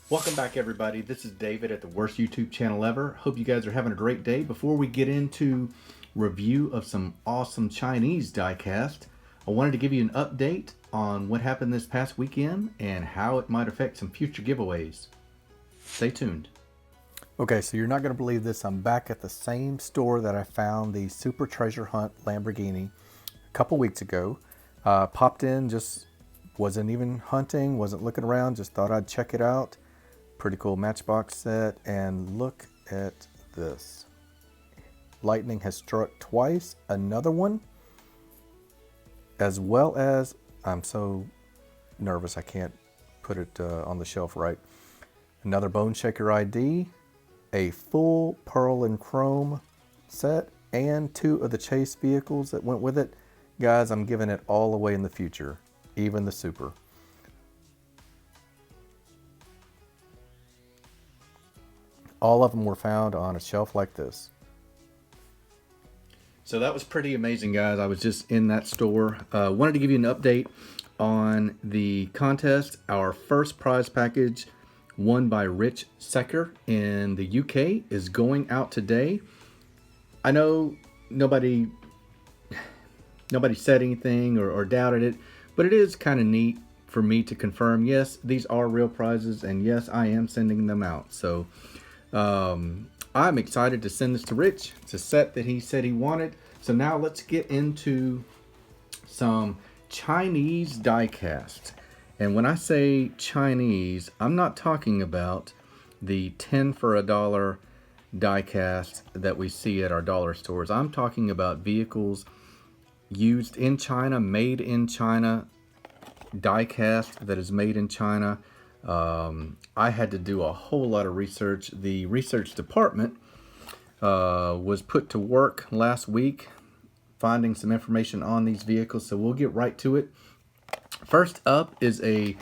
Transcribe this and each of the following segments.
Welcome back, everybody. This is David at the worst YouTube channel ever. Hope you guys are having a great day. Before we get into review of some awesome Chinese diecast, I wanted to give you an update on what happened this past weekend and how it might affect some future giveaways. Stay tuned. Okay, so you're not going to believe this. I'm back at the same store that I found the Super Treasure Hunt Lamborghini a couple weeks ago. Popped in, just wasn't even hunting, wasn't looking around, just thought I'd check it out. Pretty cool Matchbox set, and look at this. Lightning has struck twice, another one, as well as, I'm so nervous I can't put it on the shelf right. Another Bone Shaker ID, a full pearl and chrome set, and 2 of the chase vehicles that went with it. Guys, I'm giving it all away in the future, even the Super. All of them were found on a shelf like this. So that was pretty amazing, guys. I was just in that store. Wanted to give you an update on the contest. Our first prize package, won by Rich Secker in the UK, is going out today. I know nobody said anything or doubted it, but it is kind of neat for me to confirm, yes, these are real prizes, and yes, I am sending them out. So I'm excited to send this to Rich. It's a set that he said he wanted. So now let's get into some Chinese diecast. And when I say Chinese, I'm not talking about the 10 for a dollar diecast that we see at our dollar stores. I'm talking about vehicles used in China, made in China, diecast that is made in China. I had to do a whole lot of research. The research department was put to work last week finding some information on these vehicles, so we'll get right to it. First up is a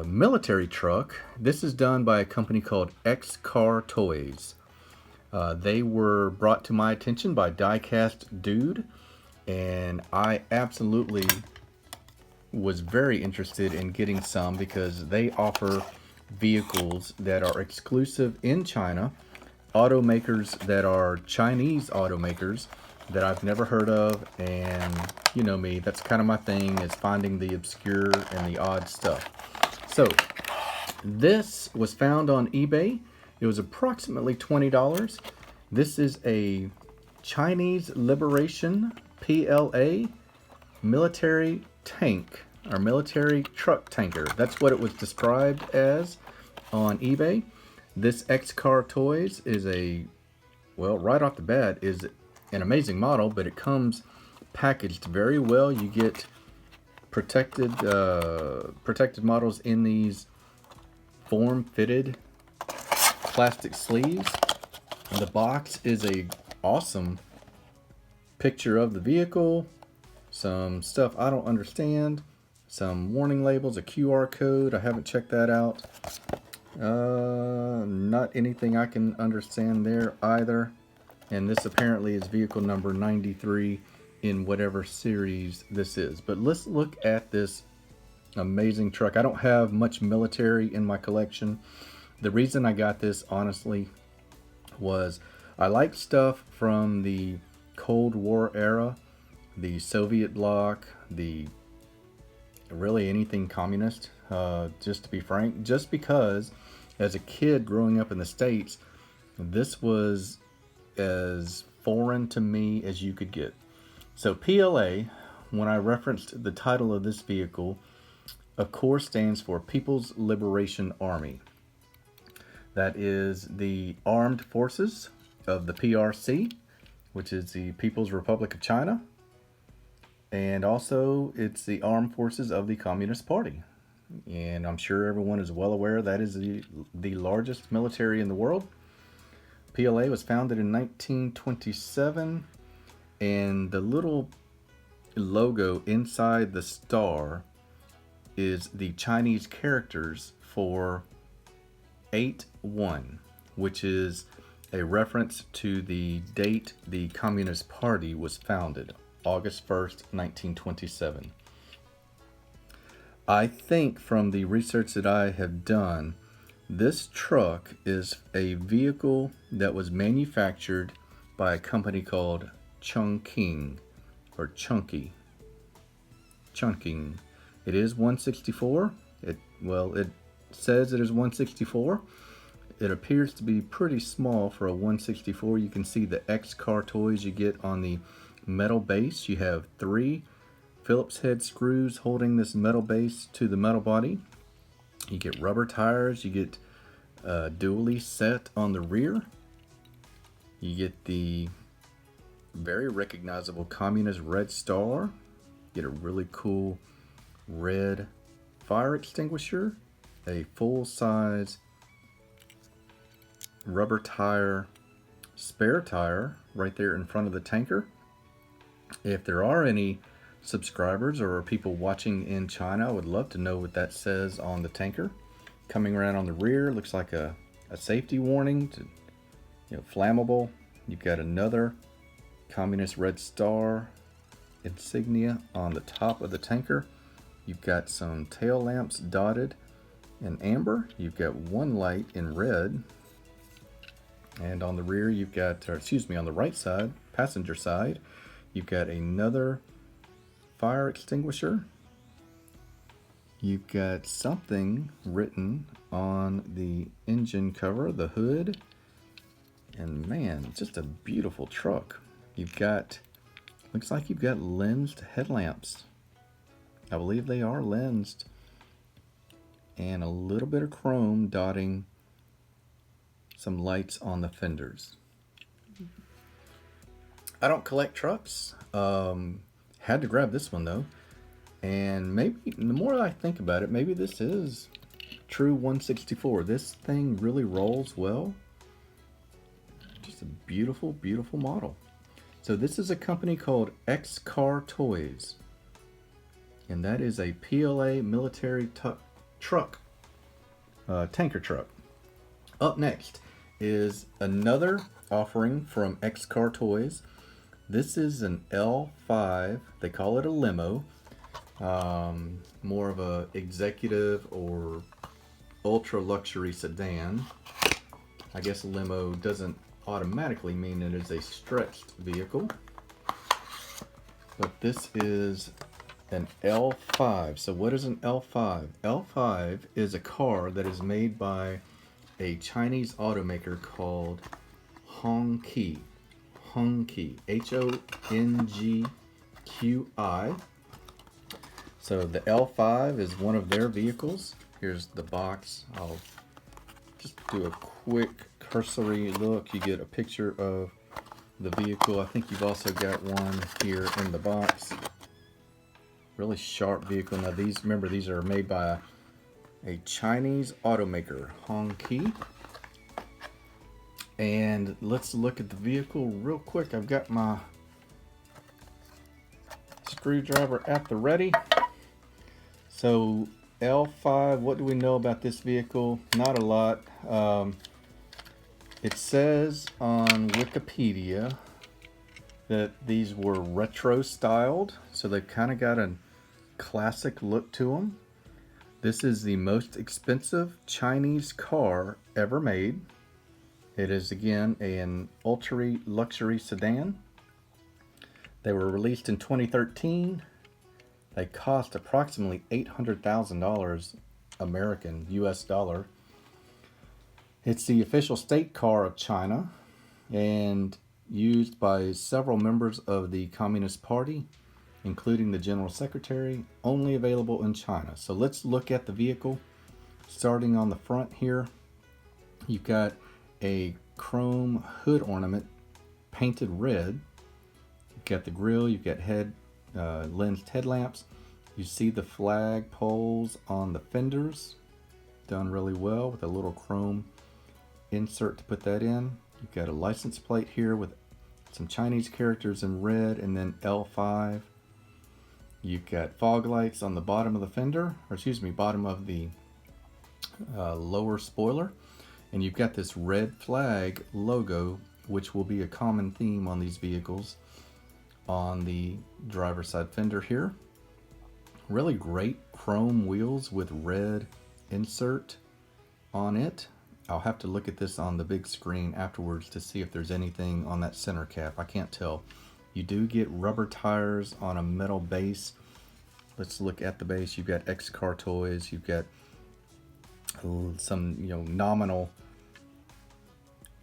military truck. This is done by a company called XcarToys. They were brought to my attention by Diecast Dude, and I absolutely was very interested in getting some because they offer vehicles that are exclusive in China, automakers that are Chinese automakers that I've never heard of, and you know me, that's kind of my thing, is finding the obscure and the odd stuff. So this was found on eBay. It was approximately $20. This is a Chinese Liberation PLA military tank, or military truck tanker. That's what it was described as on eBay. This XcarToys is a, well, right off the bat, is an amazing model, but it comes packaged very well. You get protected models in these form-fitted plastic sleeves. The box is a awesome picture of the vehicle, some stuff I don't understand, some warning labels, a QR code. I haven't checked that out. Not anything I can understand there either. And this apparently is vehicle number 93 in whatever series this is. But let's look at this amazing truck. I don't have much military in my collection. The reason I got this, honestly, was I like stuff from the Cold War era, the Soviet bloc, the really anything communist, just to be frank, just because as a kid growing up in the States, this was as foreign to me as you could get. So PLA, when I referenced the title of this vehicle, of course stands for People's Liberation Army. That is the armed forces of the PRC, which is the People's Republic of China. And also it's the armed forces of the Communist Party. And I'm sure everyone is well aware that is the largest military in the world. PLA was founded in 1927, and the little logo inside the star is the Chinese characters for 8-1, which is a reference to the date the Communist Party was founded, August 1st, 1927. I think from the research that I have done, This truck is a vehicle that was manufactured by a company called Chungking or Chunky. Chunking. It is 164. It says it is 164. It appears to be pretty small for a 164. You can see the XcarToys you get on the metal base. You have 3 Phillips head screws holding this metal base to the metal body. You get rubber tires. You get dually set on the rear. You get the very recognizable communist red star. You get a really cool red fire extinguisher, a full-size rubber tire, spare tire right there in front of the tanker. If there are any subscribers or people watching in China, I would love to know what that says on the tanker. Coming around on the rear, looks like a safety warning to, flammable. You've got another communist red star insignia on the top of the tanker. You've got some tail lamps dotted in amber. You've got one light in red. And on the rear, you've got, on the right side, passenger side, you've got another fire extinguisher. You've got something written on the engine cover, the hood. And man, just a beautiful truck. Looks like you've got lensed headlamps. I believe they are lensed. And a little bit of chrome dotting some lights on the fenders. I don't collect trucks. Had to grab this one though. And maybe the more I think about it, maybe this is true 164. This thing really rolls well. Just a beautiful, beautiful model. So this is a company called XcarToys. And that is a PLA military truck, tanker truck. Up next is another offering from XcarToys. This is an L5. They call it a limo. More of a executive or ultra luxury sedan. I guess a limo doesn't automatically mean it is a stretched vehicle. But this is an L5. So what is an L5? L5 is a car that is made by a Chinese automaker called Hongqi. Hongqi. Hongqi. So the L5 is one of their vehicles. Here's the box. I'll just do a quick cursory look. You get a picture of the vehicle. I think you've also got one here in the box. Really sharp vehicle. Now these are made by a Chinese automaker, Hongqi. And let's look at the vehicle real quick. I've got my screwdriver at the ready. So L5, what do we know about this vehicle? Not a lot. It says on Wikipedia that these were retro styled, so they've kind of got a classic look to them. This is the most expensive Chinese car ever made. It is again an ultra luxury sedan. They were released in 2013. They cost approximately $800,000 American, US dollar. It's the official state car of China and used by several members of the Communist Party, including the General Secretary, only available in China. So let's look at the vehicle. Starting on the front here, you've got a chrome hood ornament painted red. You've got the grille, you've got lensed headlamps. You see the flag poles on the fenders, done really well with a little chrome insert to put that in. You've got a license plate here with some Chinese characters in red and then L5. You've got fog lights on the bottom of the fender, bottom of the lower spoiler. And you've got this red flag logo, which will be a common theme on these vehicles, on the driver's side fender here. Really great chrome wheels with red insert. on it. I'll have to look at this on the big screen afterwards to see if there's anything on that center cap. I can't tell. You do get rubber tires on a metal base. Let's look at the base. You've got XcarToys. You've got some, nominal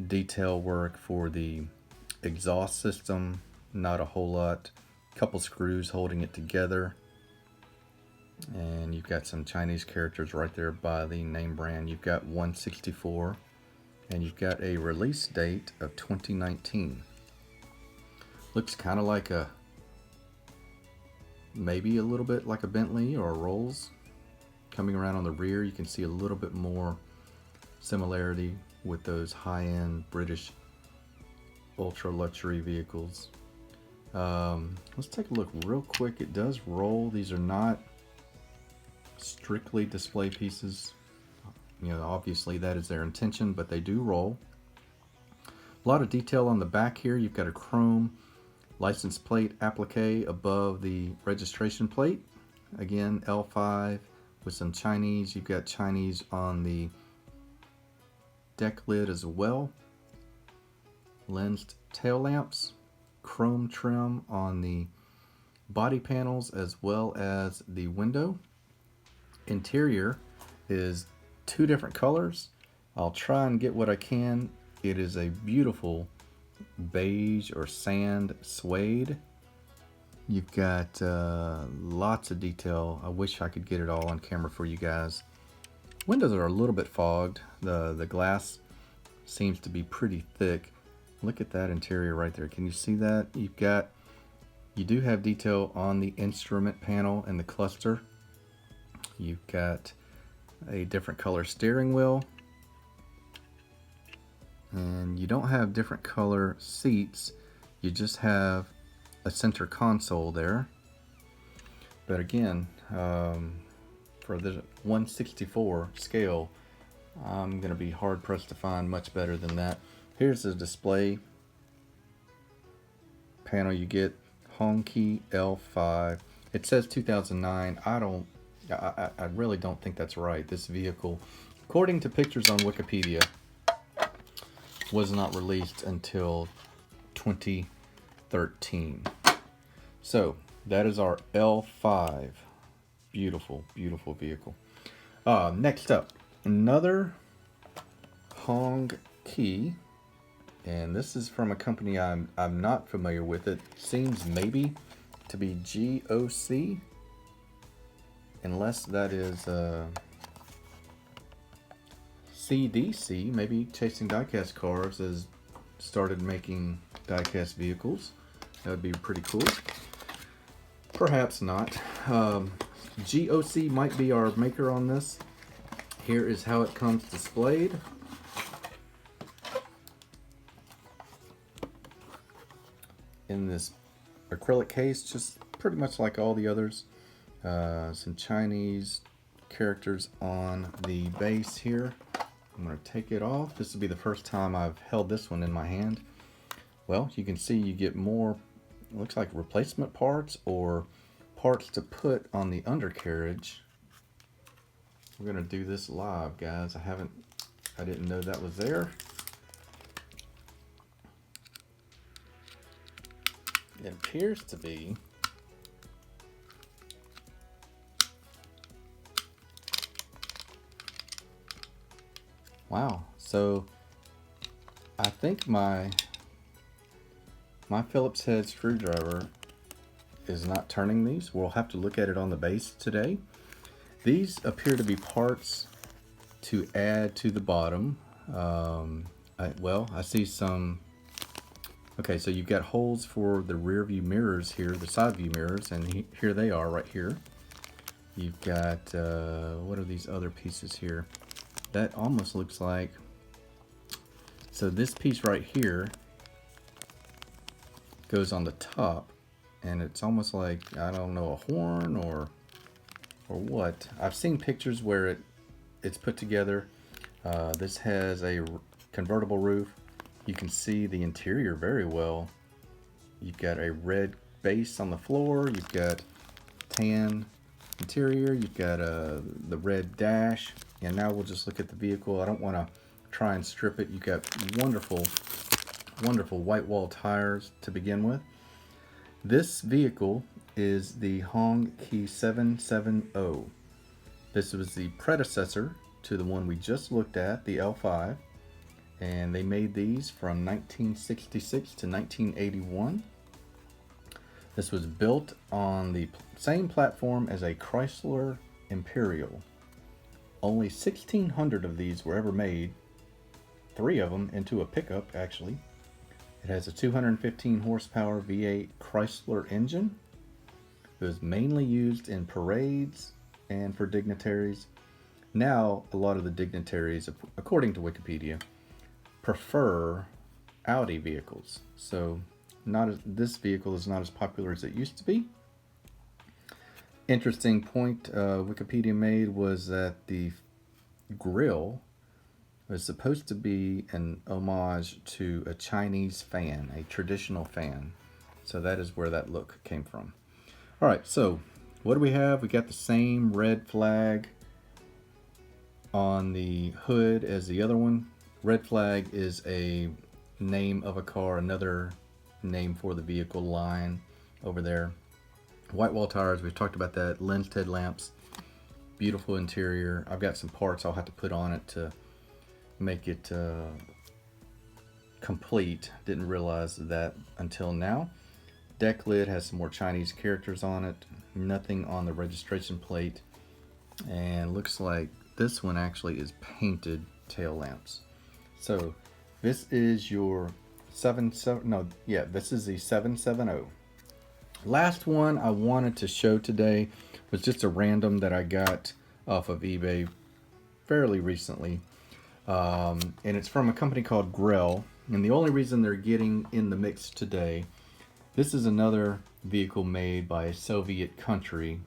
detail work for the exhaust system. Not a whole lot. Couple screws holding it together. And you've got some Chinese characters right there by the name brand. You've got 164, and you've got a release date of 2019. Looks kind of like maybe a little bit like a Bentley or a Rolls. Coming around on the rear, you can see a little bit more similarity with those high-end British ultra luxury vehicles. Let's take a look real quick. It does roll. These are not strictly display pieces. Obviously that is their intention, but they do roll. A lot of detail on the back here. You've got a chrome license plate applique above the registration plate. Again, L5 with some Chinese. You've got Chinese on the deck lid as well. Lensed tail lamps, chrome trim on the body panels as well as the window. Interior is two different colors. I'll try and get what I can. It is a beautiful beige or sand suede. You've got lots of detail. I wish I could get it all on camera for you guys. Windows are a little bit fogged. The glass seems to be pretty thick. Look at that interior right there. Can you see that? You do have detail on the instrument panel and the cluster. You've got a different color steering wheel, and you don't have different color seats. You just have a center console there. But again, for the 164 scale, I'm going to be hard pressed to find much better than that. Here's the display panel. You get Hongqi L5. It says 2009. I really don't think that's right. This vehicle, according to pictures on Wikipedia, was not released until 2013. So that is our L5. Beautiful, beautiful vehicle. Next up, another Hongqi, and this is from a company I'm not familiar with. It seems maybe to be GOC. Unless that is CDC, maybe Chasing Diecast Cars has started making diecast vehicles. That would be pretty cool. Perhaps not. GOC might be our maker on this. Here is how it comes displayed. In this acrylic case, just pretty much like all the others. Some Chinese characters on the base here. I'm going to take it off. This will be the first time I've held this one in my hand. Well, you can see you get more, it looks like replacement parts or parts to put on the undercarriage. We're going to do this live, guys. I didn't know that was there. It appears to be wow. So I think my Phillips head screwdriver is not turning these. We'll have to look at it on the base today. These appear to be parts to add to the bottom. I see some. Okay, so you've got holes for the rear view mirrors here, the side view mirrors, and here they are right here. You've got, what are these other pieces here? That almost looks like, so this piece right here goes on the top, and it's almost like, I don't know, a horn or what. I've seen pictures where it's put together. This has a convertible roof. You can see the interior very well. You've got a red base on the floor. You've got tan interior. You've got the red dash. And now we'll just look at the vehicle. I don't want to try and strip it. You got wonderful, wonderful white wall tires to begin with. This vehicle is the Hongqi 770. This was the predecessor to the one we just looked at, the L5. And they made these from 1966 to 1981. This was built on the same platform as a Chrysler Imperial. Only 1,600 of these were ever made, 3 of them into a pickup actually. It has a 215 horsepower V8 Chrysler engine. It was mainly used in parades and for dignitaries. Now, a lot of the dignitaries, according to Wikipedia, prefer Audi vehicles. So this vehicle is not as popular as it used to be. Interesting point Wikipedia made was that the grille was supposed to be an homage to a Chinese fan, a traditional fan. So that is where that look came from. All right, so what do we have? We got the same red flag on the hood as the other one. Red flag is a name of a car, another name for the vehicle line over there. White wall tires, we've talked about that. Lensed headlamps, beautiful interior. I've got some parts I'll have to put on it to make it complete. Didn't realize that until now. Deck lid has some more Chinese characters on it. Nothing on the registration plate. And looks like this one actually is painted tail lamps. So this is your this is the 770. Last one I wanted to show today was just a random that I got off of eBay fairly recently. And it's from a company called Grell. And the only reason they're getting in the mix today, this is another vehicle made by a Soviet country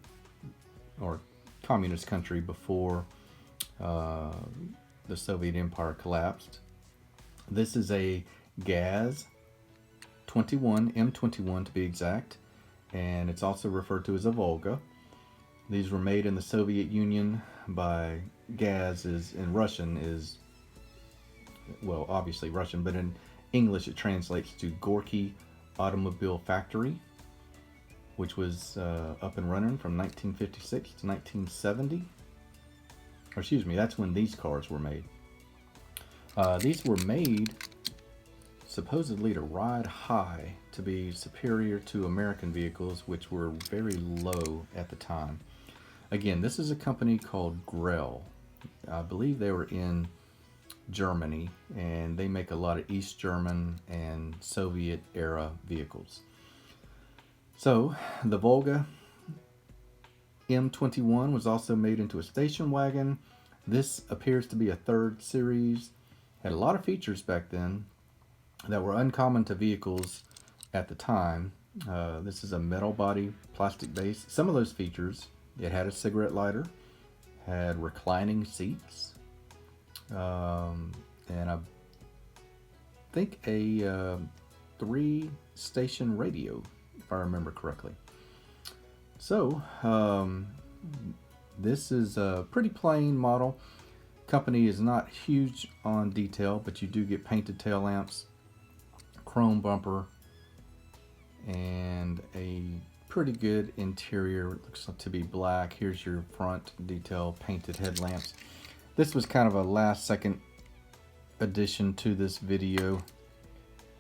or communist country before the Soviet Empire collapsed. This is a Gaz 21, M21 to be exact, and it's also referred to as a Volga. These were made in the Soviet Union by Gaz is in Russian is, well, obviously Russian, but in English it translates to Gorky Automobile Factory, which was up and running from 1956 to 1970. Or excuse me, that's when these cars were made. These were made supposedly to ride high, to be superior to American vehicles, which were very low at the time. Again, this is a company called Grell. I believe they were in Germany, and they make a lot of East German and Soviet era vehicles. So the Volga M21 was also made into a station wagon. This appears to be a 3rd series. Had a lot of features back then that were uncommon to vehicles at the time. This is a metal body, plastic base. Some of those features, it had a cigarette lighter, had reclining seats, and I think a 3-station radio, if I remember correctly. So this is a pretty plain model. Company is not huge on detail, but you do get painted tail lamps, chrome bumper, and a pretty good interior. It looks to be black. Here's your front detail, painted headlamps. This was kind of a last second addition to this video.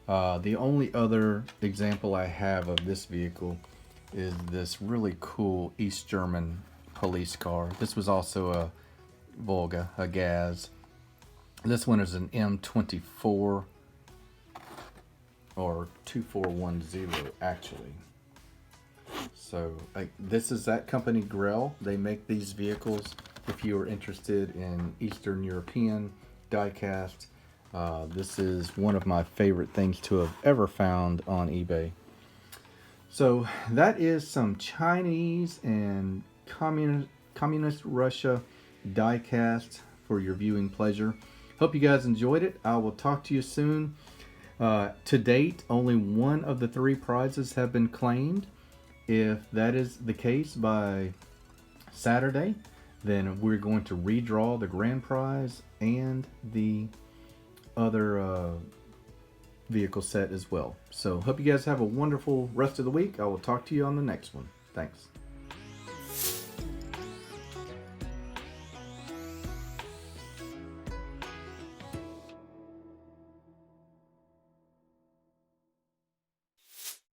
The only other example I have of this vehicle is this really cool East German police car. This was also a Volga, a Gaz. This one is an M24 or 2410 actually. So this is that company Grell. They make these vehicles. If you are interested in Eastern European diecast, this is one of my favorite things to have ever found on eBay. So that is some Chinese and communist Russia diecast for your viewing pleasure. Hope you guys enjoyed it. I will talk to you soon. To date, only one of the 3 prizes have been claimed. If that is the case by Saturday, then we're going to redraw the grand prize and the other vehicle set as well. So hope you guys have a wonderful rest of the week. I will talk to you on the next one. Thanks.